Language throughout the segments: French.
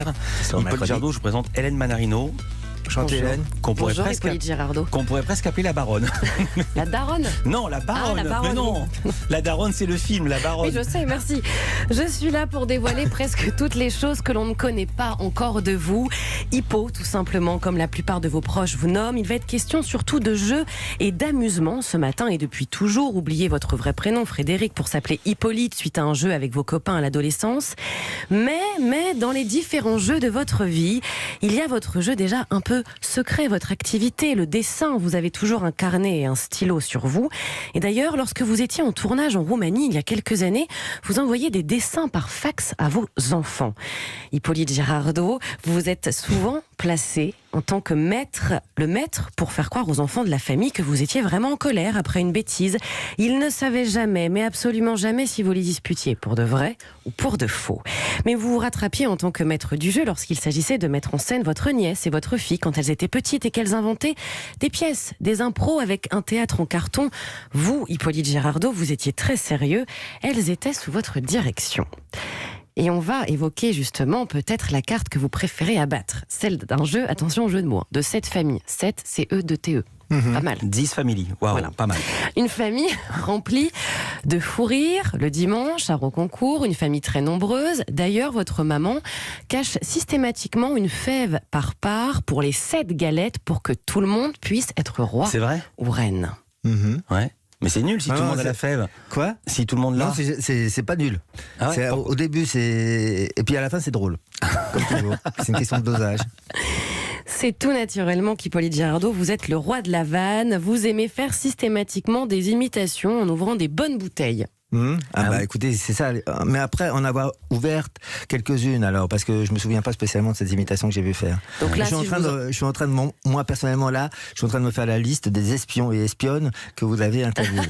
Hippolyte Girardot, je vous présente Hélène Manarino. Chantez Hélène. Bonjour Hippolyte Girardot. Qu'on pourrait presque appeler la baronne. La daronne? Non, la baronne. Ah, la baronne. Mais non, la daronne c'est le film, la baronne. Oui, je sais, merci. Je suis là pour dévoiler presque toutes les choses que l'on ne connaît pas encore de vous. Hippo, tout simplement, comme la plupart de vos proches vous nomment. Il va être question surtout de jeux et d'amusement ce matin et depuis toujours. Oubliez votre vrai prénom, Frédéric, pour s'appeler Hippolyte suite à un jeu avec vos copains à l'adolescence. Mais dans les différents jeux de votre vie, il y a votre jeu déjà un peu secret, votre activité, le dessin. Vous avez toujours un carnet et un stylo sur vous. Et d'ailleurs, lorsque vous étiez en tournage en Roumanie il y a quelques années, vous envoyiez des dessins par fax à vos enfants. Hippolyte Girardot, vous vous êtes souvent placé en tant que maître, le maître pour faire croire aux enfants de la famille que vous étiez vraiment en colère après une bêtise. Ils ne savaient jamais, mais absolument jamais si vous les disputiez pour de vrai ou pour de faux. Mais vous vous rattrapiez en tant que maître du jeu lorsqu'il s'agissait de mettre en scène votre nièce et votre fille quand elles étaient petites et qu'elles inventaient des pièces, des impros avec un théâtre en carton. Vous, Hippolyte Girardot, vous étiez très sérieux. Elles étaient sous votre direction. Et on va évoquer justement peut-être la carte que vous préférez abattre. Celle d'un jeu, attention au jeu de mots, de 7 familles. 7, c'est E-2-T-E. Pas mal. 10 familles, waouh, Voilà. pas mal. Une famille remplie de fou rire le dimanche à Rocancourt, une famille très nombreuse. D'ailleurs, votre maman cache systématiquement une fève par part pour les 7 galettes pour que tout le monde puisse être roi C'est vrai? ou reine. Ouais. Mais c'est nul si tout le monde a la fève. Quoi? Si tout le monde l'a. Non, c'est pas nul. Ah ouais, Au début, c'est. Et puis à la fin, c'est drôle. Comme toujours. C'est une question de dosage. C'est tout naturellement qu'Hippolyte Girardot, vous êtes le roi de la vanne. Vous aimez faire systématiquement des imitations en ouvrant des bonnes bouteilles. Écoutez, c'est ça. Mais après, en avoir ouverte quelques-unes, alors, parce que je me souviens pas spécialement de ces imitations que j'ai vu faire. Donc là, je suis si en train de, moi personnellement là, je suis en train de me faire la liste des espions et espionnes que vous avez interviewés.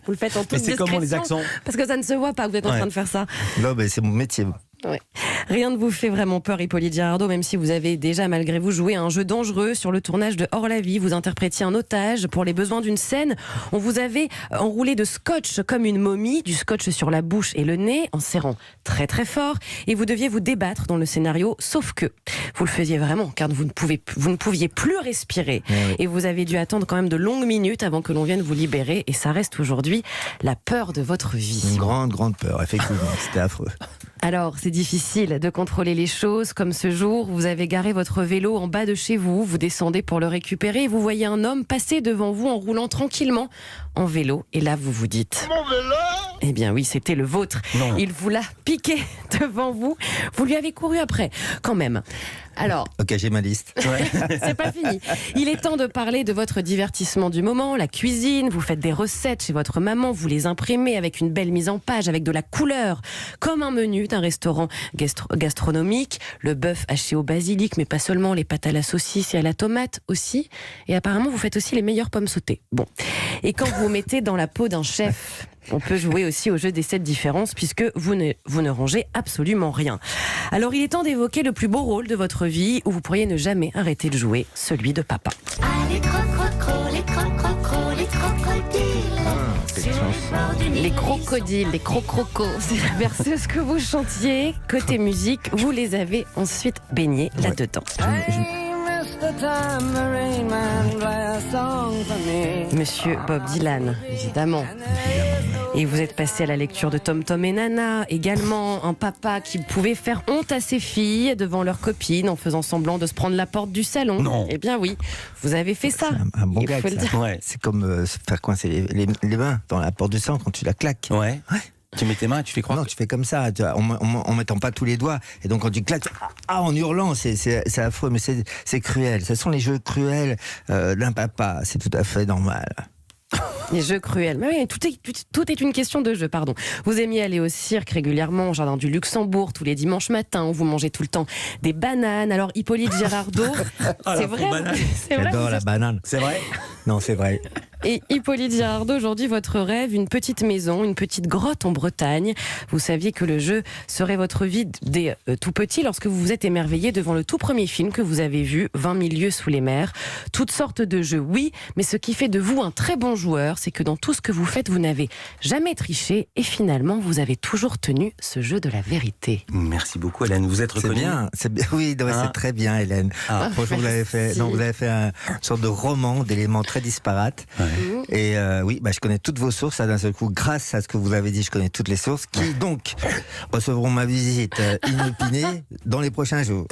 vous le faites en toute Mais c'est discrétion, comment les accents? parce que ça ne se voit pas que vous êtes en train de faire ça. Non, mais c'est mon métier. Ouais. Rien ne vous fait vraiment peur, Hippolyte Girardot, même si vous avez déjà, malgré vous, joué à un jeu dangereux sur le tournage de Hors la vie. Vous interprétiez un otage pour les besoins d'une scène. On vous avait enroulé de scotch comme une momie, du scotch sur la bouche et le nez, en serrant très très fort. Et vous deviez vous débattre dans le scénario, sauf que vous le faisiez vraiment, car vous ne pouviez plus respirer. Oui. Et vous avez dû attendre quand même de longues minutes avant que l'on vienne vous libérer. Et ça reste aujourd'hui la peur de votre vie. Une grande peur, effectivement. C'était affreux. Alors, c'est difficile de contrôler les choses. Comme ce jour, vous avez garé votre vélo en bas de chez vous, vous descendez pour le récupérer et vous voyez un homme passer devant vous en roulant tranquillement en vélo. Et là, vous vous dites... Mon vélo ? Eh bien oui, c'était le vôtre. Non. Il vous l'a piqué devant vous. Vous lui avez couru après, quand même. Alors... Ok, j'ai ma liste. C'est pas fini. Il est temps de parler de votre divertissement du moment, la cuisine. Vous faites des recettes chez votre maman, vous les imprimez avec une belle mise en page, avec de la couleur, comme un menu d'un restaurant gastronomique. Le bœuf haché au basilic, mais pas seulement, les pâtes à la saucisse et à la tomate aussi. Et apparemment, vous faites aussi les meilleures pommes sautées. Bon. Et quand vous vous mettez dans la peau d'un chef... On peut jouer aussi au jeu des 7 différences puisque vous ne rangez absolument rien. Alors il est temps d'évoquer le plus beau rôle de votre vie où vous pourriez ne jamais arrêter de jouer, celui de papa. Ah, les crococros, les crococros, les crocodiles. Sur le bord du Nil. Les crocodiles, les crocrocos, c'est la berceuse que vous chantiez. Côté musique, vous les avez ensuite baignés là-dedans. Monsieur Bob Dylan, évidemment. Et vous êtes passé à la lecture de Tom Tom et Nana, également un papa qui pouvait faire honte à ses filles devant leurs copines en faisant semblant de se prendre la porte du salon. Non. Eh bien oui, vous avez fait ça. Un bon Il gag, faut le ça. dire. Ouais. C'est comme se faire coincer les mains dans la porte du sang quand tu la claques. Ouais. Tu mets tes mains et tu fais croire. Non, tu fais comme ça, en mettant pas tous les doigts. Et donc quand tu claques, en hurlant, c'est affreux, mais c'est cruel. Ce sont les jeux cruels d'un papa, c'est tout à fait normal. Les jeux cruels. Mais oui, tout est une question de jeu, pardon. Vous aimiez aller au cirque régulièrement, au jardin du Luxembourg, tous les dimanches matins, où vous mangez tout le temps des bananes. Alors, Hippolyte Girardot, Ah, c'est la vrai, banane. c'est vrai. J'adore la banane. C'est vrai? Non, c'est vrai. Et Hippolyte Girardot, aujourd'hui, votre rêve, une petite maison, une petite grotte en Bretagne. Vous saviez que le jeu serait votre vie dès tout petit lorsque vous vous êtes émerveillé devant le tout premier film que vous avez vu, 20 000 lieues sous les mers. Toutes sortes de jeux, oui, mais ce qui fait de vous un très bon joueur, c'est que dans tout ce que vous faites, vous n'avez jamais triché et finalement, vous avez toujours tenu ce jeu de la vérité. Merci beaucoup, Hélène. Vous êtes reconnue. C'est bien. Oui, non, c'est très bien, Hélène. Franchement, vous avez fait, vous avez fait une sorte de roman d'éléments très disparates. Ouais. Et oui, je connais toutes vos sources. D'un seul coup, grâce à ce que vous avez dit, je connais toutes les sources qui donc recevront ma visite inopinée dans les prochains jours.